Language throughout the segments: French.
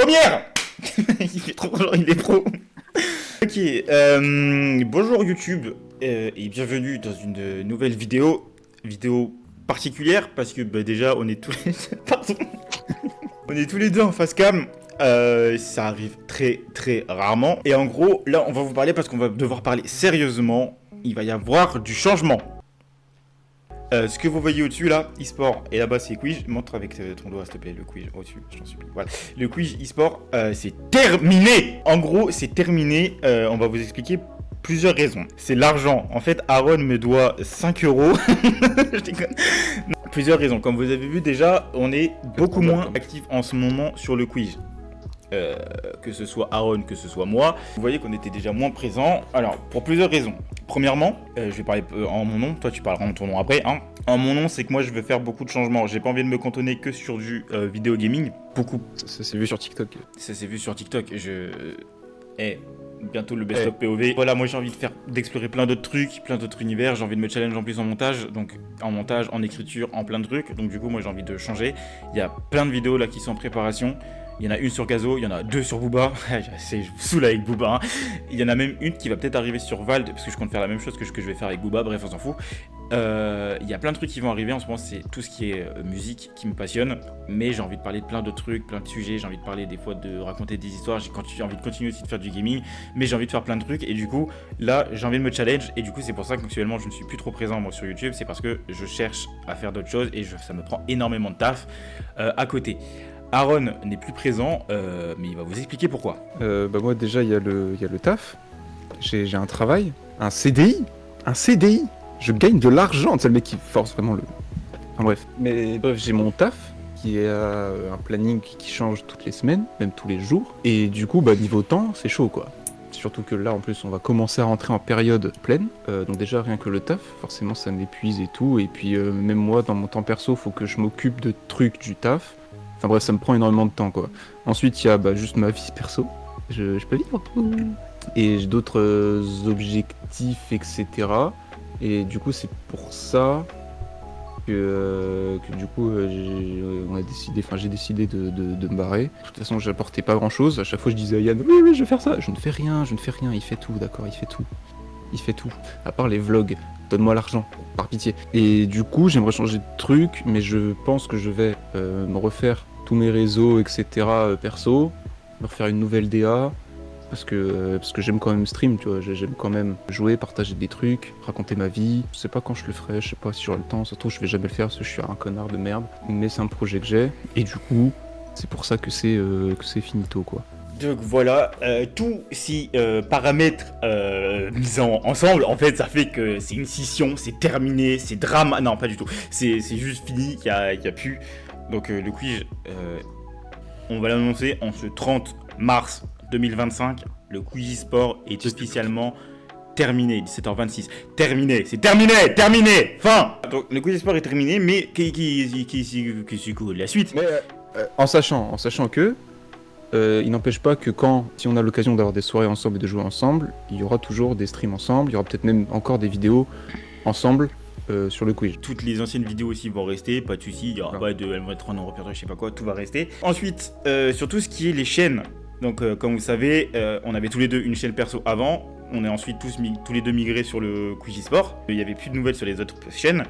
Première. Il est trop genre, il est pro. Ok, bonjour YouTube et bienvenue dans une nouvelle vidéo particulière parce que déjà on est tous les pardon, on est tous les deux en face cam. Ça arrive très rarement et en gros là on va vous parler parce qu'on va devoir parler sérieusement. Il va y avoir du changement. Ce que vous voyez au-dessus là, e-sport, et là-bas c'est quiz, montre avec ton doigt s'il te plaît le quiz au-dessus, je t'en supplie. Voilà, le quiz e-sport, c'est terminé. En gros, c'est terminé, on va vous expliquer plusieurs raisons. C'est l'argent, en fait Aaron me doit 5 euros. Je déconne. Non, plusieurs raisons, comme vous avez vu déjà, on est beaucoup moins actif en ce moment sur le quiz. Que ce soit Aaron, que ce soit moi, vous voyez qu'on était déjà moins présents. Alors, pour plusieurs raisons. Premièrement, je vais parler en mon nom, toi tu parleras en ton nom après. Hein. En mon nom, c'est que moi je veux faire beaucoup de changements. J'ai pas envie de me cantonner que sur du vidéo gaming. Beaucoup. Ça s'est vu sur TikTok. Ça s'est vu sur TikTok. Bientôt le best-of POV. Voilà, moi j'ai envie d'explorer plein d'autres trucs, plein d'autres univers. J'ai envie de me challenge en plus en montage. Donc en montage, en écriture, en plein de trucs. Donc du coup, moi j'ai envie de changer. Il y a plein de vidéos là qui sont en préparation. Il y en a une sur Gazo, il y en a deux sur Booba. Je vous saoule avec Booba. Hein. Il y en a même une qui va peut-être arriver sur Vald, parce que je compte faire la même chose que ce que je vais faire avec Booba. Bref, on s'en fout. Il y a plein de trucs qui vont arriver. En ce moment, c'est tout ce qui est musique qui me passionne. Mais j'ai envie de parler de plein de trucs, plein de sujets. J'ai envie de parler des fois de raconter des histoires. J'ai envie de continuer aussi de faire du gaming. Mais j'ai envie de faire plein de trucs. Et du coup, là, j'ai envie de me challenge. Et du coup, c'est pour ça qu'actuellement, je ne suis plus trop présent moi sur YouTube. C'est parce que je cherche à faire d'autres choses. Et ça me prend énormément de taf à côté. Aaron n'est plus présent, mais il va vous expliquer pourquoi. Moi déjà il y a le taf, j'ai un travail, un CDI, je gagne de l'argent, c'est le mec qui force vraiment le... Enfin bref, j'ai mon taf qui est un planning qui change toutes les semaines, même tous les jours, et du coup niveau temps c'est chaud quoi. Surtout que là en plus on va commencer à rentrer en période pleine, donc déjà rien que le taf, forcément ça m'épuise et tout, et puis même moi dans mon temps perso faut que je m'occupe de trucs du taf. Enfin bref, ça me prend énormément de temps quoi. Ensuite, il y a juste ma vie perso. Je peux vivre. Et j'ai d'autres objectifs, etc. Et du coup, c'est pour ça que du coup, j'ai décidé de me barrer. De toute façon, j'apportais pas grand chose. À chaque fois, je disais à Yann, oui, je vais faire ça. Je ne fais rien. Il fait tout, d'accord, il fait tout. À part les vlogs. Donne-moi l'argent, par pitié. Et du coup, j'aimerais changer de truc, mais je pense que je vais me refaire tous mes réseaux, etc. Perso, me refaire une nouvelle DA, parce que j'aime quand même stream, tu vois, j'aime quand même jouer, partager des trucs, raconter ma vie. Je sais pas quand je le ferai, je sais pas si j'aurai le temps, surtout je vais jamais le faire parce que je suis un connard de merde, mais c'est un projet que j'ai, et du coup, c'est pour ça que c'est finito, quoi. Donc voilà, tous ces paramètres mis ensemble, en fait, ça fait que c'est une scission, c'est terminé, c'est drama. Non, pas du tout. C'est juste fini, il y a plus. Donc le quiz, on va l'annoncer en ce 30 mars 2025. Le quiz e-sport est officiellement terminé, 17h26. Terminé, c'est terminé, fin. Donc le quiz e-sport est terminé, mais qui la suite. Mais en sachant que il n'empêche pas que si on a l'occasion d'avoir des soirées ensemble et de jouer ensemble, il y aura toujours des streams ensemble, il y aura peut-être même encore des vidéos ensemble sur le quiz. Toutes les anciennes vidéos aussi vont rester, pas de soucis, il y aura pas elles vont être en répertoire, je sais pas quoi, tout va rester. Ensuite, sur tout ce qui est les chaînes, donc comme vous savez, on avait tous les deux une chaîne perso avant, on est ensuite tous les deux migrés sur le quiz e-sport, il y avait plus de nouvelles sur les autres chaînes.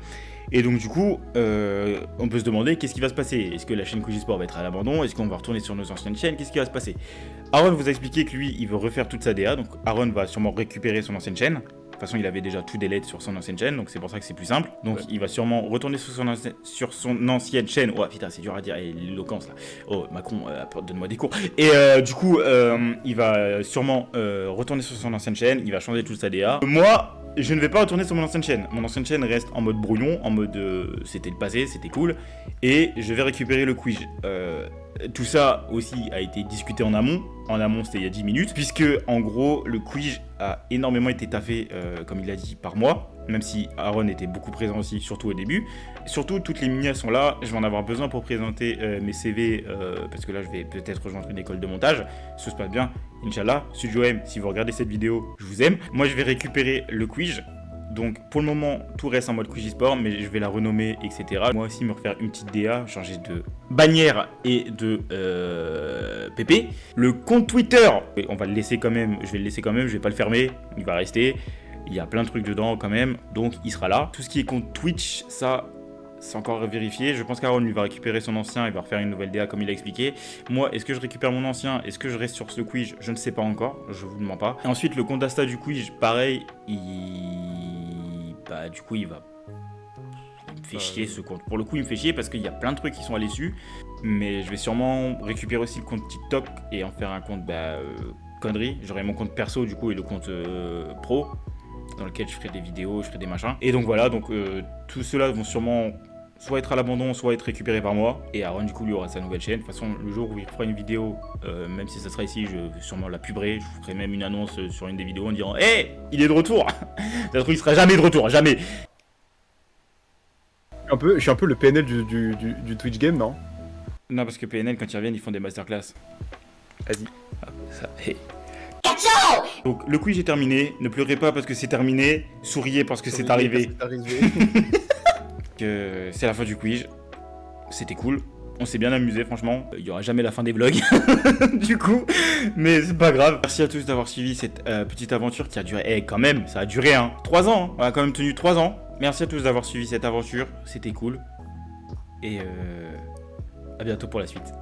Et donc du coup, on peut se demander qu'est-ce qui va se passer. Est-ce que la chaîne Quiz e-sport va être à l'abandon? Est-ce qu'on va retourner sur nos anciennes chaînes? Qu'est-ce qui va se passer? Aaron vous a expliqué que lui, il veut refaire toute sa DA. Donc Aaron va sûrement récupérer son ancienne chaîne. De toute façon, il avait déjà tout delete sur son ancienne chaîne. Donc c'est pour ça que c'est plus simple. Donc il va sûrement retourner sur son ancienne chaîne. Oh putain, c'est dur à dire. Et l'éloquence là. Oh Macron, donne-moi des cours. Et du coup, il va sûrement retourner sur son ancienne chaîne. Il va changer toute sa DA. Moi... je ne vais pas retourner sur mon ancienne chaîne. Mon ancienne chaîne reste en mode brouillon, en mode c'était le passé, c'était cool. Et je vais récupérer le quiz. Tout ça aussi a été discuté en amont. En amont, c'était il y a 10 minutes. Puisque, en gros, le quiz a énormément été taffé, comme il a dit, par moi. Même si Aaron était beaucoup présent aussi, surtout au début. Surtout, toutes les minias sont là. Je vais en avoir besoin pour présenter mes CV. Parce que là, je vais peut-être rejoindre une école de montage. Si ça se passe bien, Inch'Allah. Studio M, si vous regardez cette vidéo, je vous aime. Moi, je vais récupérer le quiz. Donc pour le moment, tout reste en mode Quiz Sport, mais je vais la renommer, etc. Moi aussi, me refaire une petite DA, changer de bannière et de PP. Le compte Twitter, on va le laisser quand même, je vais le laisser quand même, je vais pas le fermer, il va rester. Il y a plein de trucs dedans quand même, donc il sera là. Tout ce qui est compte Twitch, ça, c'est encore à vérifier. Je pense qu'Aaron lui va récupérer son ancien, il va refaire une nouvelle DA comme il a expliqué. Moi, est-ce que je récupère mon ancien? Est-ce que je reste sur ce quiz? Je ne sais pas encore, je vous le mens pas. Et ensuite, le compte d'Asta du quiz, pareil, bah, du coup, il me fait chier ce compte. Pour le coup, il me fait chier parce qu'il y a plein de trucs qui sont allés dessus. Mais je vais sûrement récupérer aussi le compte TikTok et en faire un compte, connerie. J'aurai mon compte perso, du coup, et le compte pro, dans lequel je ferai des vidéos, je ferai des machins. Et donc voilà, donc tous ceux-là vont sûrement soit être à l'abandon, soit être récupérés par moi. Et Aaron, du coup, lui aura sa nouvelle chaîne. De toute façon, le jour où il fera une vidéo, même si ça sera ici, je vais sûrement la puberai. Je ferai même une annonce sur une des vidéos en disant « Hey, il est de retour !» Ça se trouve, il sera jamais de retour, jamais. Je suis un peu le PNL du Twitch game, non? Non, parce que PNL, quand ils reviennent, ils font des masterclass. Vas-y. Ah, ça, hey. Donc le quiz est terminé, ne pleurez pas parce que c'est terminé, souriez parce que c'est arrivé. C'est la fin du quiz, c'était cool, on s'est bien amusé franchement, il y aura jamais la fin des vlogs du coup, mais c'est pas grave. Merci à tous d'avoir suivi cette petite aventure qui a duré, quand même, ça a duré 3 ans, hein. On a quand même tenu 3 ans. Merci à tous d'avoir suivi cette aventure, c'était cool, et à bientôt pour la suite.